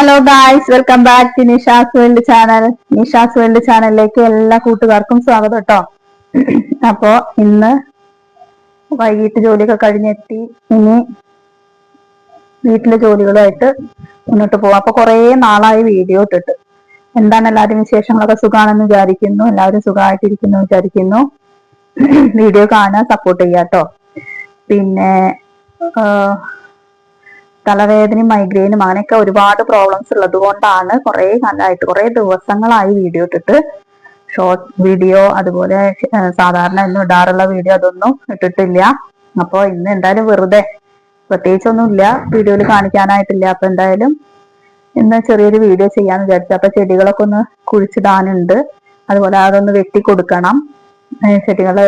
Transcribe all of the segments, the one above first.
Hello guys, welcome back to Nisha's world channel. Nisha's world ചാനലിലേക്ക് എല്ലാ കൂട്ടുകാർക്കും സ്വാഗതം കേട്ടോ. അപ്പോ ഇന്ന് വൈകിട്ട് ജോലിയൊക്കെ കഴിഞ്ഞെത്തി. ഇനി വീട്ടിലെ ജോലികളുമായിട്ട് മുന്നോട്ട് പോവാം. അപ്പൊ കുറേ നാളായി വീഡിയോ ഇട്ടിട്ട്. എന്താണ് എല്ലാവരും വിശേഷങ്ങളൊക്കെ? സുഖാണെന്ന് വിചാരിക്കുന്നു. എല്ലാവരും സുഖമായിട്ടിരിക്കുന്നു വിചാരിക്കുന്നു. വീഡിയോ കാണാൻ സപ്പോർട്ട് ചെയ്യാട്ടോ. പിന്നെ തലവേദനയും മൈഗ്രെയിനും അങ്ങനെയൊക്കെ ഒരുപാട് പ്രോബ്ലംസ് ഉള്ളത് കൊണ്ടാണ് കുറെ ദിവസങ്ങളായി വീഡിയോ ഇട്ടിട്ട്. ഷോർട്ട് വീഡിയോ അതുപോലെ സാധാരണ എന്നും ഇടാറുള്ള വീഡിയോ അതൊന്നും ഇട്ടിട്ടില്ല. അപ്പോൾ ഇന്ന് എന്തായാലും വെറുതെ പ്രത്യേകിച്ചൊന്നും ഇല്ല, വീഡിയോയിൽ കാണിക്കാനായിട്ടില്ല. അപ്പൊ എന്തായാലും ഇന്ന് ചെറിയൊരു വീഡിയോ ചെയ്യാന്ന് വിചാരിച്ചു. അപ്പൊ ചെടികളൊക്കെ ഒന്ന് കുഴിച്ചിടാനുണ്ട്, അതുപോലെ അതൊന്ന് വെട്ടി കൊടുക്കണം. ചെടികള്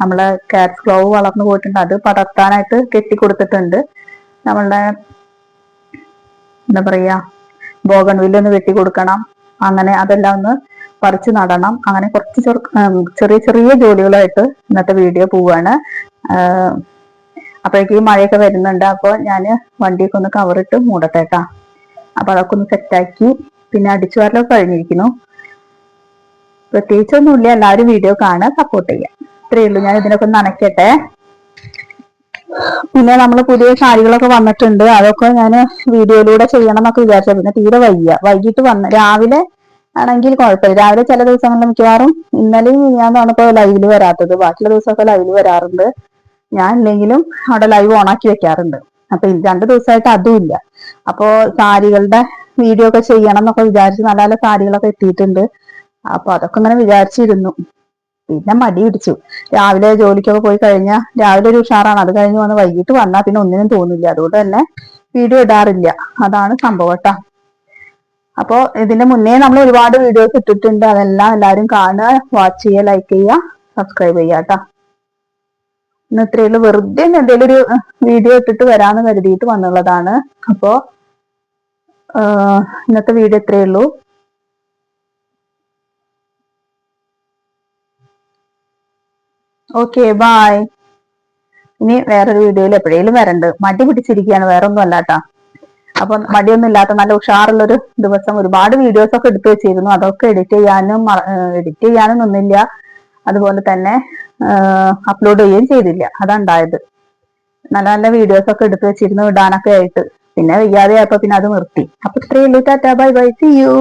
നമ്മളെ കാറ്റ്സ് ക്ലൗ വളർന്നു പോയിട്ടുണ്ട്, അത് പടർത്താനായിട്ട് കെട്ടി കൊടുത്തിട്ടുണ്ട്. നമ്മളുടെ എന്താ പറയാ, ബോഗൺവില്ല ഒന്ന് വെട്ടി കൊടുക്കണം. അങ്ങനെ അതെല്ലാം ഒന്ന് പറിച്ചു നടണം. അങ്ങനെ കുറച്ച് ചെറിയ ചെറിയ ജോലികളായിട്ട് ഇന്നത്തെ വീഡിയോ പോവാണ്. അപ്പോഴേക്കും മഴയൊക്കെ വരുന്നുണ്ട്. അപ്പോൾ ഞാൻ വണ്ടിയൊക്കെ ഒന്ന് കവറിട്ട് മൂടട്ടേട്ടാ. അപ്പൊ അതൊക്കെ ഒന്ന് സെറ്റാക്കി. പിന്നെ അടിച്ചു വാരലൊക്കെ കഴിഞ്ഞിരിക്കുന്നു. പ്രത്യേകിച്ചൊന്നുമില്ല, എല്ലാവരും വീഡിയോ കാണാൻ സപ്പോർട്ട് ചെയ്യാം. ഇത്രയേ ഉള്ളൂ. ഞാൻ ഇതിനൊക്കെ ഒന്ന് നനയ്ക്കട്ടെ. പിന്നെ നമ്മൾ പുതിയ സാരികളൊക്കെ വന്നിട്ടുണ്ട്, അതൊക്കെ ഞാൻ വീഡിയോയിലൂടെ ചെയ്യണം എന്നൊക്കെ വിചാരിച്ചു. പിന്നെ തീരെ വൈകിട്ട് രാവിലെ ആണെങ്കിൽ കുഴപ്പമില്ല. രാവിലെ ചില ദിവസങ്ങളിൽ മിക്കവാറും ഇന്നലെയും ഞാനാണ് ഇപ്പോൾ ലൈവില് വരാത്തത്. ബാക്കിയുള്ള ദിവസമൊക്കെ ലൈവില് വരാറുണ്ട്. ഞാൻ ഇല്ലെങ്കിലും അവിടെ ലൈവ് ഓണാക്കി വെക്കാറുണ്ട്. അപ്പൊ 2 ദിവസമായിട്ട് അതും ഇല്ല. അപ്പോ സാരികളുടെ വീഡിയോ ഒക്കെ ചെയ്യണം എന്നൊക്കെ വിചാരിച്ച് നല്ല നല്ല സാരികളൊക്കെ എത്തിയിട്ടുണ്ട്. അപ്പൊ അതൊക്കെ ഇങ്ങനെ വിചാരിച്ചിരുന്നു. പിന്നെ മടി പിടിച്ചു. രാവിലെ ജോലിക്കൊക്കെ പോയി കഴിഞ്ഞാൽ രാവിലെ ഒരു ഉഷാറാണ്, അത് കഴിഞ്ഞ് വന്ന് വൈകിട്ട് വന്നാൽ പിന്നെ ഒന്നിനും തോന്നില്ല. അതുകൊണ്ട് തന്നെ വീഡിയോ ഇടാറില്ല. അതാണ് സംഭവം കേട്ടോ. അപ്പോ ഇതിന്റെ മുന്നേ നമ്മൾ ഒരുപാട് വീഡിയോസ് ഇട്ടിട്ടുണ്ട്. അതെല്ലാം എല്ലാവരും കാണുക, വാച്ച് ചെയ്യുക, ലൈക്ക് ചെയ്യുക, സബ്സ്ക്രൈബ് ചെയ്യുക കേട്ടോ. ഇന്ന് ഇത്രയുള്ളൂ. വെറുതെ എന്തെങ്കിലും ഒരു വീഡിയോ ഇട്ടിട്ട് വരാന്ന് കരുതിയിട്ട് വന്നുള്ളതാണ്. അപ്പോ ഇന്നത്തെ വീഡിയോ ഇത്രയേ ഉള്ളൂ. Okay, bye. ഇനി വേറൊരു വീഡിയോയിൽ എപ്പോഴേലും വരണ്ട്. മടി പിടിച്ചിരിക്കുകയാണ്, വേറെ ഒന്നും അല്ലാട്ടാ. അപ്പൊ മടിയൊന്നും ഇല്ലാത്ത നല്ല ഉഷാറുള്ളൊരു ദിവസം. ഒരുപാട് വീഡിയോസ് ഒക്കെ എടുത്തു വെച്ചിരുന്നു, അതൊക്കെ എഡിറ്റ് ചെയ്യാനും ഒന്നില്ല. അതുപോലെ തന്നെ അപ്ലോഡ് ചെയ്യുകയും ചെയ്തില്ല. അതുണ്ടായത്. നല്ല നല്ല വീഡിയോസ് ഒക്കെ എടുത്തു വെച്ചിരുന്നു ഇടാനൊക്കെ ആയിട്ട്. പിന്നെ വയ്യാതെ ആയപ്പോ പിന്നെ അത് നിർത്തി. അപ്പൊ ഇത്രയേ ഉള്ളൂ. Tata, bye bye, see U.